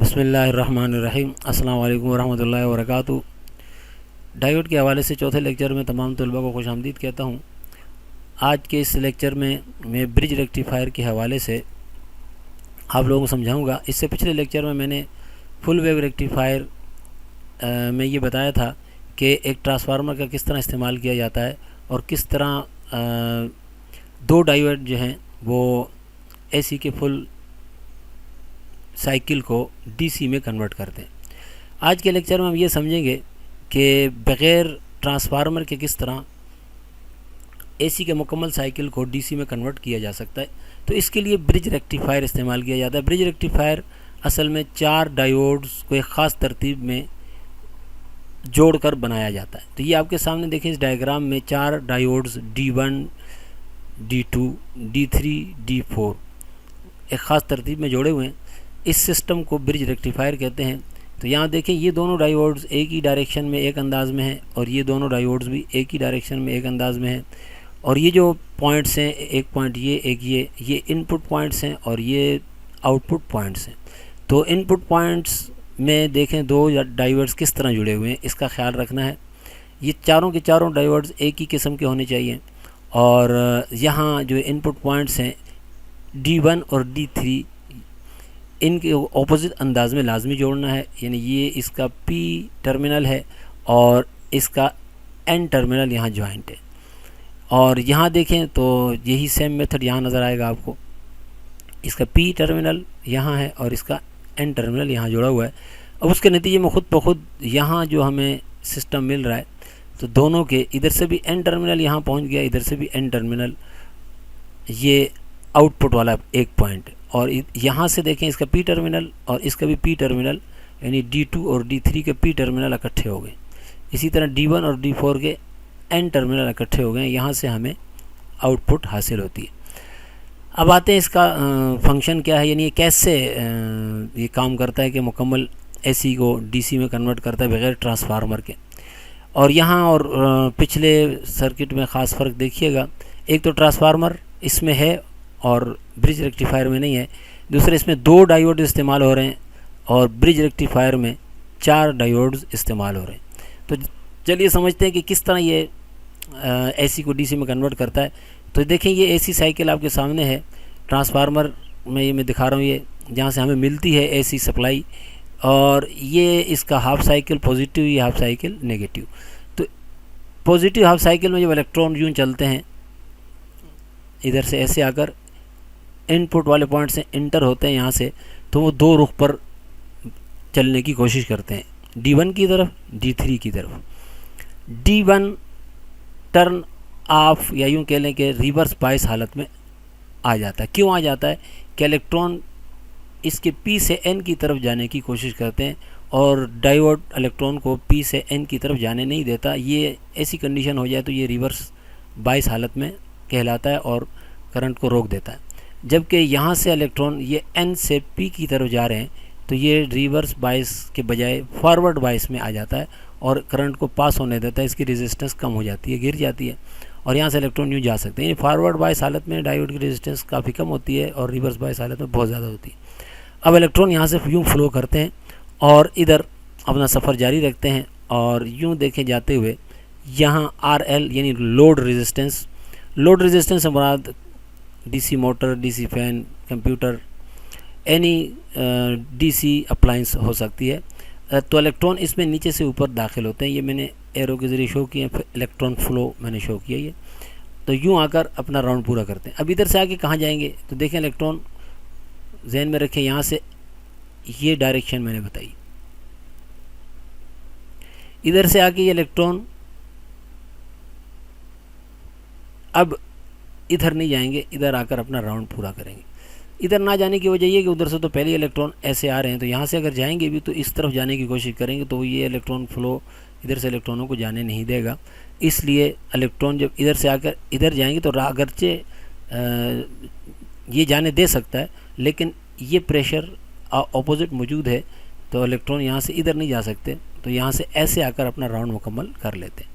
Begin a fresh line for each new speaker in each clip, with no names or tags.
बिस्मिल्लाहिर्रहमानिर्रहीम। अस्सलाम वालेकुम वरहमतुल्लाहि वबरकातुहू। डायोड के हवाले से चौथे लेक्चर में तमाम तलबा को खुशामदीद कहता हूँ। आज के इस लेक्चर में मैं ब्रिज रेक्टिफायर के हवाले से आप लोगों को समझाऊंगा। इससे पिछले लेक्चर में मैंने फुल वेव रेक्टिफायर में ये बताया था कि एक ट्रांसफार्मर का किस तरह इस्तेमाल किया जाता है और किस तरह दो डायोड जो हैं वो एसी के फुल साइकिल को डीसी में कन्वर्ट करते हैं। आज के लेक्चर में हम ये समझेंगे कि बग़ैर ट्रांसफार्मर के किस तरह एसी के मुकम्मल साइकिल को डीसी में कन्वर्ट किया जा सकता है। तो इसके लिए ब्रिज रेक्टिफायर इस्तेमाल किया जाता है। ब्रिज रेक्टिफायर असल में 4 डायोड्स को एक ख़ास तरतीब में जोड़कर बनाया जाता है। तो ये आपके सामने देखें, इस डायग्राम में 4 diodes D1, D2, D3, D4 एक ख़ास तरतीब में जोड़े हुए हैं। इस सिस्टम को ब्रिज रेक्टिफायर कहते हैं। तो यहाँ देखें, ये दोनों डायोड्स एक ही डायरेक्शन में एक अंदाज़ में हैं और ये दोनों डायोड्स भी एक ही डायरेक्शन में एक अंदाज़ में हैं। और ये जो पॉइंट्स हैं, एक पॉइंट ये, एक ये इनपुट पॉइंट्स हैं और ये आउटपुट पॉइंट्स हैं। तो इनपुट पॉइंट्स में देखें 2 डायोड्स किस तरह जुड़े हुए हैं, इसका ख्याल रखना है। ये चारों के चारों डायोड्स एक ही किस्म के होने चाहिए। और यहाँ जो इनपुट पॉइंट्स हैं D1 और D3, इनके ऑपोजिट अंदाज में लाजमी जोड़ना है। यानी ये इसका P टर्मिनल है और इसका N टर्मिनल यहाँ जॉइंट है। और यहाँ देखें तो यही सेम मेथड यहाँ नज़र आएगा आपको। इसका P टर्मिनल यहाँ है और इसका N टर्मिनल यहाँ जुड़ा हुआ है। अब उसके नतीजे में ख़ुद ब खुद यहाँ जो हमें सिस्टम मिल रहा है, तो दोनों के इधर से भी N टर्मिनल यहाँ पहुँच गया, इधर से भी N टर्मिनल, ये आउटपुट वाला एक पॉइंट। और यहाँ से देखें, इसका P टर्मिनल और इसका भी P टर्मिनल, यानी D2 और D3 के P टर्मिनल इकट्ठे हो गए। इसी तरह D1 और D4 के N टर्मिनल इकट्ठे हो गए। यहाँ से हमें आउटपुट हासिल होती है। अब आते हैं इसका फंक्शन क्या है, यानी ये कैसे ये काम करता है कि मुकम्मल एसी को डीसी में कन्वर्ट करता है बग़ैर ट्रांसफार्मर के। और यहाँ और पिछले सर्किट में ख़ास फ़र्क देखिएगा। एक तो ट्रांसफार्मर इसमें है और ब्रिज रेक्टिफायर में नहीं है। दूसरे, इसमें 2 डायोड इस्तेमाल हो रहे हैं और ब्रिज रेक्टिफायर में 4 डायोड्स इस्तेमाल हो रहे हैं। तो चलिए समझते हैं कि किस तरह ये एसी को डीसी में कन्वर्ट करता है। तो देखें, ये एसी साइकिल आपके सामने है। ट्रांसफार्मर में ये मैं दिखा रहा हूँ, ये जहाँ से हमें मिलती है एसी सप्लाई, और ये इसका हाफ साइकिल पॉजिटिव, ये हाफ साइकिल नेगेटिव। तो पॉजिटिव हाफ साइकिल में जब इलेक्ट्रॉन यूँ चलते हैं, इधर से ऐसे आकर इनपुट वाले पॉइंट से इंटर होते हैं यहाँ से, तो वो 2 रुख पर चलने की कोशिश करते हैं, D1 की तरफ, D3 की तरफ। D1 टर्न ऑफ, या यूँ कह लें कि रिवर्स बायस हालत में आ जाता है। क्यों आ जाता है कि इलेक्ट्रॉन इसके P से N की तरफ जाने की कोशिश करते हैं और डायोड इलेक्ट्रॉन को P से N की तरफ जाने नहीं देता। ये ऐसी कंडीशन हो जाए तो ये रिवर्स बायस हालत में कहलाता है और करंट को रोक देता है। जबकि यहाँ से इलेक्ट्रॉन ये N से P की तरफ जा रहे हैं, तो ये रिवर्स बायस के बजाय फॉरवर्ड बायस में आ जाता है और करंट को पास होने देता है। इसकी रेजिस्टेंस कम हो जाती है, गिर जाती है, और यहाँ से इलेक्ट्रॉन यूँ जा सकते हैं। यानी फॉरवर्ड बायस हालत में डायोड की रेजिस्टेंस काफ़ी कम होती है और रिवर्स बायस हालत में बहुत ज़्यादा होती है। अब इलेक्ट्रॉन यहाँ से यूँ फ्लो करते हैं और इधर अपना सफ़र जारी रखते हैं। और यूँ देखे जाते हुए यहाँ RL यानी लोड रेजिस्टेंस से मुराद DC motor, DC fan, computer, any DC appliance हो सकती है। तो इलेक्ट्रॉन इसमें नीचे से ऊपर दाखिल होते हैं। ये मैंने एरो के ज़रिए शो किए, फिर इलेक्ट्रॉन फ्लो मैंने शो किया। ये तो यूँ आकर अपना राउंड पूरा करते हैं। अब इधर से आके कहाँ जाएंगे, तो देखें, इलेक्ट्रॉन जहन में रखें, यहाँ से ये डायरेक्शन मैंने बताई। इधर से आके ये इलेक्ट्रॉन अब इधर नहीं जाएंगे, इधर आकर अपना राउंड पूरा करेंगे। इधर ना जाने की वजह ये कि उधर से तो पहले इलेक्ट्रॉन ऐसे आ रहे हैं, तो यहाँ से अगर जाएंगे भी तो इस तरफ जाने की कोशिश करेंगे, तो ये इलेक्ट्रॉन फ्लो इधर से इलेक्ट्रॉनों को जाने नहीं देगा। इसलिए इलेक्ट्रॉन जब इधर से आकर इधर जाएंगे तो अगरचे ये जाने दे सकता है, लेकिन ये प्रेशर ऑपोजिट मौजूद है, तो इलेक्ट्रॉन यहाँ से इधर नहीं जा सकते, तो यहाँ से ऐसे आकर अपना राउंड मुकम्मल कर लेते हैं।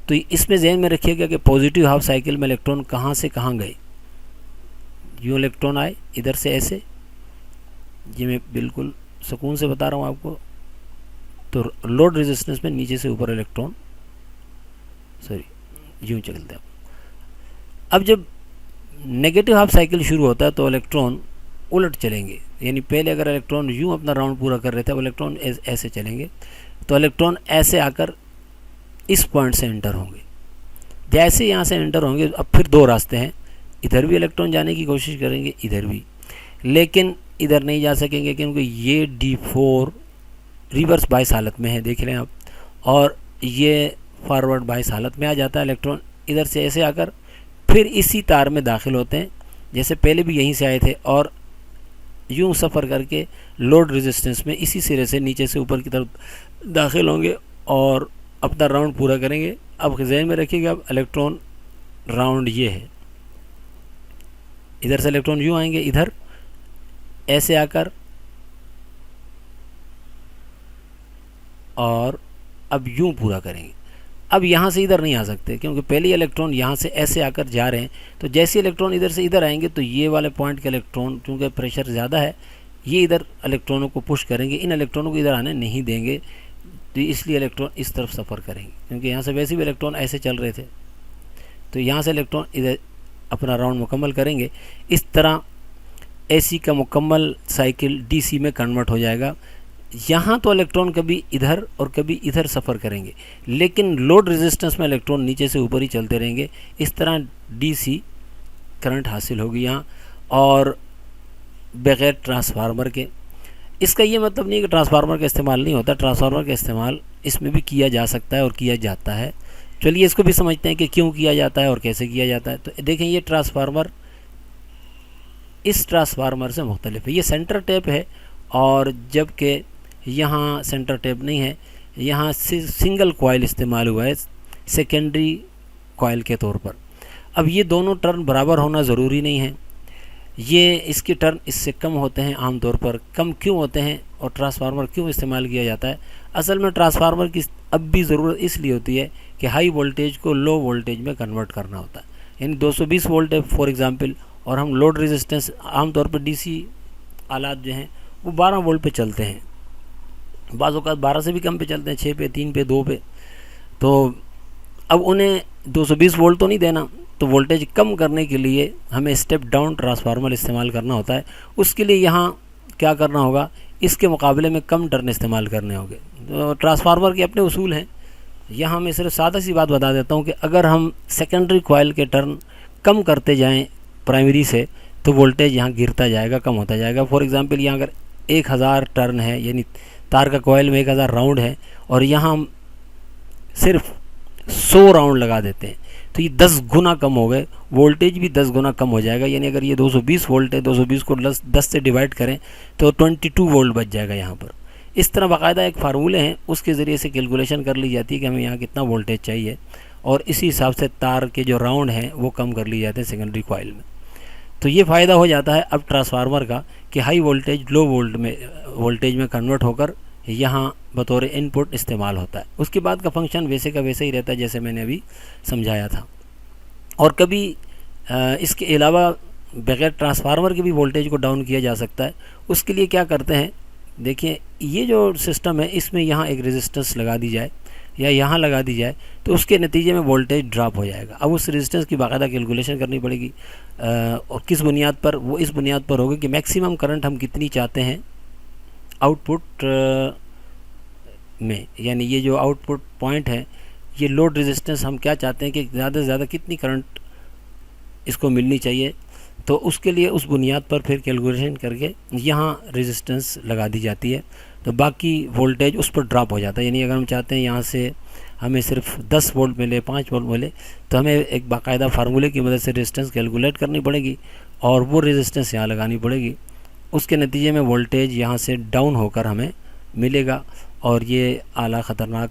तो इसमें जहन में रखिएगा कि पॉजिटिव हाफ साइकिल में इलेक्ट्रॉन कहाँ से कहाँ गए। यूँ इलेक्ट्रॉन आए इधर से ऐसे, ये मैं बिल्कुल सुकून से बता रहा हूँ आपको। तो लोड रेजिस्टेंस में नीचे से ऊपर इलेक्ट्रॉन, यूँ चलते हैं। अब जब नेगेटिव हाफ साइकिल शुरू होता है तो इलेक्ट्रॉन उलट चलेंगे, यानी पहले अगर इलेक्ट्रॉन यूँ अपना राउंड पूरा कर रहे थे, अब इलेक्ट्रॉन ऐसे चलेंगे, तो इलेक्ट्रॉन ऐसे आकर इस पॉइंट से एंटर होंगे। जैसे यहाँ से एंटर होंगे, अब फिर दो रास्ते हैं, इधर भी इलेक्ट्रॉन जाने की कोशिश करेंगे, इधर भी, लेकिन इधर नहीं जा सकेंगे क्योंकि ये D4 रिवर्स बाइस हालत में है, देख लें आप, और ये फॉरवर्ड बाइस हालत में आ जाता है। इलेक्ट्रॉन इधर से ऐसे आकर फिर इसी तार में दाखिल होते हैं, जैसे पहले भी यहीं से आए थे, और यूं सफ़र करके लोड रेजिस्टेंस में इसी सिरे से नीचे से ऊपर की तरफ दाखिल होंगे और अपना राउंड पूरा करेंगे। अब ज़हन में रखिएगा, अब इलेक्ट्रॉन राउंड ये है, इधर से इलेक्ट्रॉन यूँ आएंगे, इधर ऐसे आकर, और अब यूँ पूरा करेंगे। अब यहाँ से इधर नहीं आ सकते क्योंकि पहले इलेक्ट्रॉन यहाँ से ऐसे आकर जा रहे हैं, तो जैसे इलेक्ट्रॉन इधर से इधर आएंगे तो ये वाले पॉइंट के इलेक्ट्रॉन, क्योंकि प्रेशर ज़्यादा है, ये इधर इलेक्ट्रॉनों को पुश करेंगे, इन इलेक्ट्रॉनों को इधर आने नहीं देंगे, तो इसलिए इलेक्ट्रॉन इस तरफ सफ़र करेंगे, क्योंकि यहाँ से वैसे भी इलेक्ट्रॉन ऐसे चल रहे थे, तो यहाँ से इलेक्ट्रॉन इधर अपना राउंड मुकम्मल करेंगे। इस तरह AC का मुकम्मल साइकिल DC में कन्वर्ट हो जाएगा। यहाँ तो इलेक्ट्रॉन कभी इधर और कभी इधर सफ़र करेंगे, लेकिन लोड रेजिस्टेंस में इलेक्ट्रॉन नीचे से ऊपर ही चलते रहेंगे। इस तरह DC करंट हासिल होगी यहाँ, और बग़ैर ट्रांसफार्मर के। इसका ये मतलब नहीं कि ट्रांसफार्मर का इस्तेमाल नहीं होता, ट्रांसफार्मर का इस्तेमाल इसमें भी किया जा सकता है और किया जाता है। चलिए इसको भी समझते हैं कि क्यों किया जाता है और कैसे किया जाता है। तो देखें, ये ट्रांसफार्मर इस ट्रांसफार्मर से मुख्तलिफ है। ये सेंटर टेप है, और जबकि यहाँ सेंटर टेप नहीं है, यहाँ सिंगल कॉइल इस्तेमाल हुआ है सेकेंडरी कॉइल के तौर पर। अब ये दोनों टर्न बराबर होना ज़रूरी नहीं है, ये इसके टर्न इससे कम होते हैं आम तौर पर। कम क्यों होते हैं और ट्रांसफार्मर क्यों इस्तेमाल किया जाता है? असल में ट्रांसफार्मर की अब भी ज़रूरत इसलिए होती है कि हाई वोल्टेज को लो वोल्टेज में कन्वर्ट करना होता है। यानी 220 वोल्ट है फॉर एग्ज़ाम्पल, और हम लोड रेजिस्टेंस आमतौर पर DC आलात जो हैं वो 12 वोल्ट पे चलते हैं, बाज़ औक़ात 12 से भी कम पे चलते हैं, 6 पे, 3 पे, 2 पे। तो अब उन्हें 220 वोल्ट तो नहीं देना, तो वोल्टेज कम करने के लिए हमें स्टेप डाउन ट्रांसफार्मर इस्तेमाल करना होता है। उसके लिए यहाँ क्या करना होगा, इसके मुकाबले में कम टर्न इस्तेमाल करने होंगे। तो ट्रांसफार्मर के अपने उसूल हैं। यहाँ मैं सिर्फ सादा सी बात बता देता हूँ कि अगर हम सेकेंडरी कॉइल के टर्न कम करते जाएँ प्राइमरी से, तो वोल्टेज यहाँ गिरता जाएगा, कम होता जाएगा। फॉर एग्ज़ाम्पल, यहाँ अगर 1000 टर्न है, यानी तार का कॉइल में 1000 राउंड है, और यहाँ हम सिर्फ 100 राउंड लगा देते हैं, तो ये 10 गुना कम हो गए, वोल्टेज भी 10 गुना कम हो जाएगा। यानी अगर ये 220 वोल्ट है, 220 को 10 से डिवाइड करें तो 22 वोल्ट बच जाएगा यहाँ पर। इस तरह बाकायदा एक फार्मूले हैं, उसके ज़रिए से कैलकुलेशन कर ली जाती है कि हमें यहाँ कितना वोल्टेज चाहिए, और इसी हिसाब से तार के जो राउंड हैं वो कम कर लिए जाते हैं सेकेंडरी कॉइल में। तो ये फ़ायदा हो जाता है अब ट्रांसफार्मर का कि हाई वोल्टेज लो वोल्टेज में कन्वर्ट होकर यहाँ बतौर इनपुट इस्तेमाल होता है। उसके बाद का फंक्शन वैसे का वैसे ही रहता है जैसे मैंने अभी समझाया था। और कभी इसके अलावा बग़ैर ट्रांसफार्मर के भी वोल्टेज को डाउन किया जा सकता है। उसके लिए क्या करते हैं, देखिए ये जो सिस्टम है, इसमें यहाँ एक रेजिस्टेंस लगा दी जाए या यहाँ लगा दी जाए, तो उसके नतीजे में वोल्टेज ड्रॉप हो जाएगा। अब उस रेजिस्टेंस की बाकायदा कैलकुलेशन करनी पड़ेगी, और किस बुनियाद पर, वो इस बुनियाद पर होगी कि मैक्सिमम करंट हम कितनी चाहते हैं आउटपुट में, यानी ये जो आउटपुट पॉइंट है, ये लोड रेजिस्टेंस हम क्या चाहते हैं कि ज़्यादा से ज़्यादा कितनी करंट इसको मिलनी चाहिए। तो उसके लिए उस बुनियाद पर फिर कैलकुलेशन करके यहाँ रेजिस्टेंस लगा दी जाती है, तो बाकी वोल्टेज उस पर ड्रॉप हो जाता है। यानी अगर हम चाहते हैं यहाँ से हमें सिर्फ 10 वोल्ट मिले, 5 वोल्ट मिले, तो हमें एक बाकायदा फार्मूले की मदद से रेजिस्टेंस कैलकुलेट करनी पड़ेगी और वो रेजिस्टेंस यहाँ लगानी पड़ेगी। उसके नतीजे में वोल्टेज यहाँ से डाउन होकर हमें मिलेगा, और ये आला ख़तरनाक,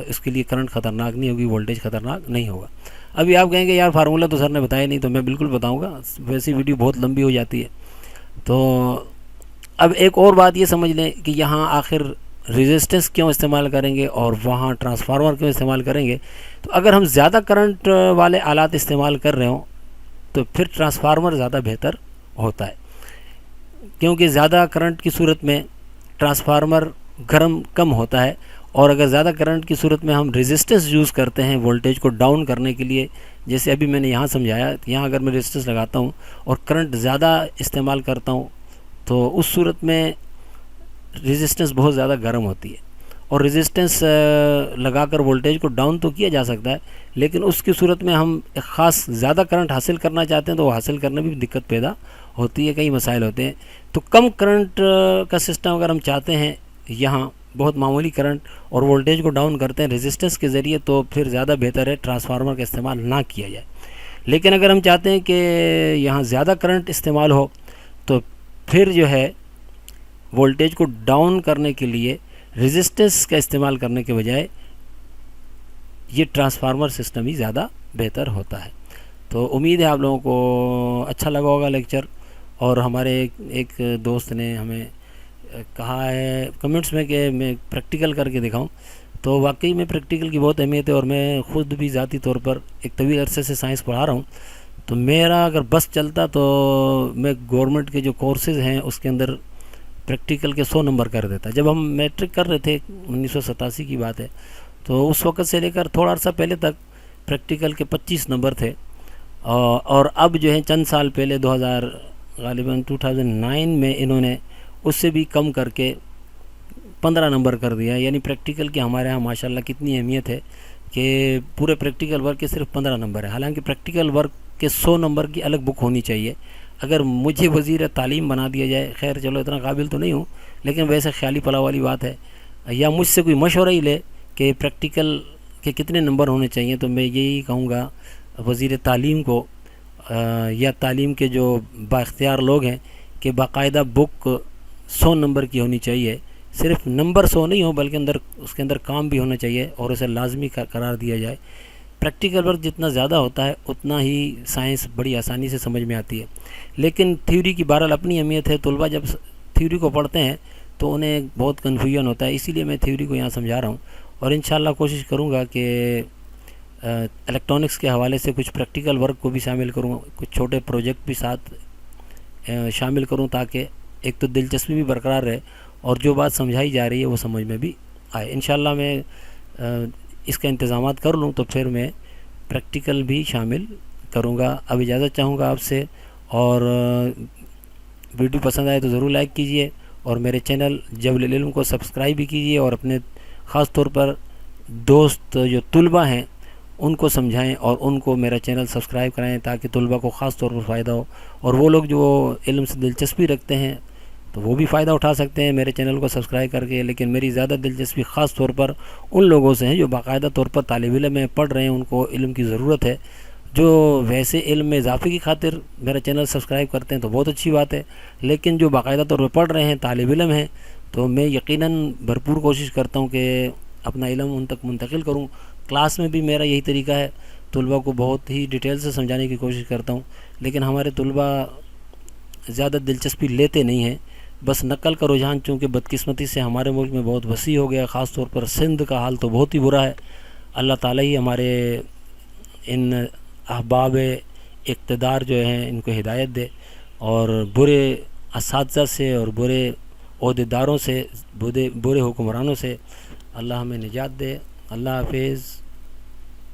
इसके लिए करंट ख़तरनाक नहीं होगी, वोल्टेज ख़तरनाक नहीं होगा। अभी आप कहेंगे यार फार्मूला तो सर ने बताया नहीं, तो मैं बिल्कुल बताऊंगा, वैसी वीडियो बहुत लंबी हो जाती है। तो अब एक और बात ये समझ लें कि यहाँ आखिर रेजिस्टेंस क्यों इस्तेमाल करेंगे और वहाँ ट्रांसफार्मर क्यों इस्तेमाल करेंगे। तो अगर हम ज़्यादा करंट वाले आलात इस्तेमाल कर रहे हों तो फिर ट्रांसफार्मर ज़्यादा बेहतर होता है, क्योंकि ज़्यादा करंट की सूरत में ट्रांसफार्मर गर्म कम होता है, और अगर ज़्यादा करंट की सूरत में हम रेजिस्टेंस यूज़ करते हैं वोल्टेज को डाउन करने के लिए, जैसे अभी मैंने यहाँ समझाया, यहाँ अगर मैं रेजिस्टेंस लगाता हूँ और करंट ज़्यादा इस्तेमाल करता हूँ तो उस सूरत में रेजिस्टेंस बहुत ज़्यादा गर्म होती है, और रेजिस्टेंस लगाकर वोल्टेज को डाउन तो किया जा सकता है, लेकिन उसकी सूरत में हम एक ख़ास ज़्यादा करंट हासिल करना चाहते हैं तो वो हासिल करने में भी दिक्कत पैदा होती है, कई मसाइल होते हैं। तो कम करंट का सिस्टम अगर हम चाहते हैं, यहाँ बहुत मामूली करंट और वोल्टेज को डाउन करते हैं रेजिस्टेंस के ज़रिए, तो फिर ज़्यादा बेहतर है ट्रांसफार्मर का इस्तेमाल ना किया जाए। लेकिन अगर हम चाहते हैं कि यहाँ ज़्यादा करंट इस्तेमाल हो, तो फिर जो है वोल्टेज को डाउन करने के लिए रेजिस्टेंस का इस्तेमाल करने के बजाय ये ट्रांसफार्मर सिस्टम ही ज़्यादा बेहतर होता है। तो उम्मीद है आप लोगों को अच्छा लगा होगा लेक्चर। और हमारे एक दोस्त ने हमें कहा है कमेंट्स में कि मैं प्रैक्टिकल करके दिखाऊं, तो वाकई में प्रैक्टिकल की बहुत अहमियत है, और मैं ख़ुद भी ज़ाती तौर पर एक तवील अरसे से साइंस पढ़ा रहा हूं। तो मेरा अगर बस चलता तो मैं गवर्नमेंट के जो कोर्सेज़ हैं उसके अंदर प्रैक्टिकल के 100 नंबर कर देता। जब हम मैट्रिक कर रहे थे 1987 की बात है, तो उस वक़्त से लेकर थोड़ा अर्सा पहले तक प्रैक्टिकल के 25 नंबर थे, और अब जो है चंद साल पहले 2009 में इन्होंने उससे भी कम करके 15 नंबर कर दिया। यानी प्रैक्टिकल की हमारे यहाँ माशाल्लाह कितनी अहमियत है कि पूरे प्रैक्टिकल वर्क के सिर्फ 15 नंबर है। हालांकि प्रैक्टिकल वर्क के 100 नंबर की अलग बुक होनी चाहिए। अगर मुझे वज़ीर तालीम बना दिया जाए, खैर चलो इतना काबिल तो नहीं हूँ, लेकिन वैसे ख्याली पला वाली बात है, या मुझसे कोई मशवरा ही ले कि प्रैक्टिकल के कितने नंबर होने चाहिए, तो मैं यही कहूँगा वज़ीर तालीम को या तालीम के जो बाख्तियार लोग हैं कि बाकायदा बुक 100 नंबर की होनी चाहिए। सिर्फ नंबर 100 नहीं हो, बल्कि उसके अंदर काम भी होना चाहिए और उसे लाजमी करार दिया जाए। प्रैक्टिकल वर्क जितना ज़्यादा होता है उतना ही साइंस बड़ी आसानी से समझ में आती है। लेकिन थ्योरी की बहरहाल अपनी अहमियत है। तलबा जब थ्योरी को पढ़ते हैं तो उन्हें बहुत कन्फ्यूजन होता है, इसीलिए मैं थ्योरी को यहाँ समझा रहा हूँ। और इंशाल्लाह कोशिश करूँगा कि इलेक्ट्रॉनिक्स के हवाले से कुछ प्रैक्टिकल वर्क को भी शामिल करूँ, कुछ छोटे प्रोजेक्ट भी साथ शामिल करूँ, ताकि एक तो दिलचस्पी भी बरकरार रहे और जो बात समझाई जा रही है वो समझ में भी आए। इंशाल्लाह मैं इसका इंतज़ामात कर लूँ तो फिर मैं प्रैक्टिकल भी शामिल करूँगा। अब इजाज़त चाहूँगा आपसे, और वीडियो पसंद आए तो ज़रूर लाइक कीजिए, और मेरे चैनल जबल इल्म को सब्सक्राइब भी कीजिए, और अपने ख़ास तौर पर दोस्त जो तुलबा हैं उनको समझाएं और उनको मेरा चैनल सब्सक्राइब कराएं, ताकि तुलबा को ख़ास तौर पर फ़ायदा हो। और वो लोग जो इल्म से दिलचस्पी रखते हैं तो वो भी फ़ायदा उठा सकते हैं मेरे चैनल को सब्सक्राइब करके। लेकिन मेरी ज़्यादा दिलचस्पी ख़ास तौर पर उन लोगों से है जो बाकायदा तौर पर तालिब इल्म में पढ़ रहे हैं, उनको इल्म की ज़रूरत है। जो वैसे इल्म में इजाफ़े की खातिर मेरा चैनल सब्सक्राइब करते हैं तो बहुत अच्छी बात है, लेकिन जो बाकायदा तौर पर पढ़ रहे हैं, तालिब इल्म हैं, तो मैं यकीनन भरपूर कोशिश करता हूँ कि अपना इल्म उन तक मुंतकिल करूँ। क्लास में भी मेरा यही तरीका है, तुलबा को बहुत ही डिटेल से समझाने की कोशिश करता हूँ, लेकिन हमारे तुलबा ज़्यादा दिलचस्पी लेते नहीं हैं। बस नकल का रुझान चूँकि बदकिस्मती से हमारे मुल्क में बहुत वसी हो गया, ख़ास तौर पर सिंध का हाल तो बहुत ही बुरा है। अल्लाह ताला ही हमारे इन अहबाब इक़्तिदार जो हैं इनको हिदायत दे, और बुरे असातिज़ा से और बुरे ओहदेदारों से, बुरे हुक्मरानों से अल्लाह हमें निजात दे। अल्लाह हाफ़िज़।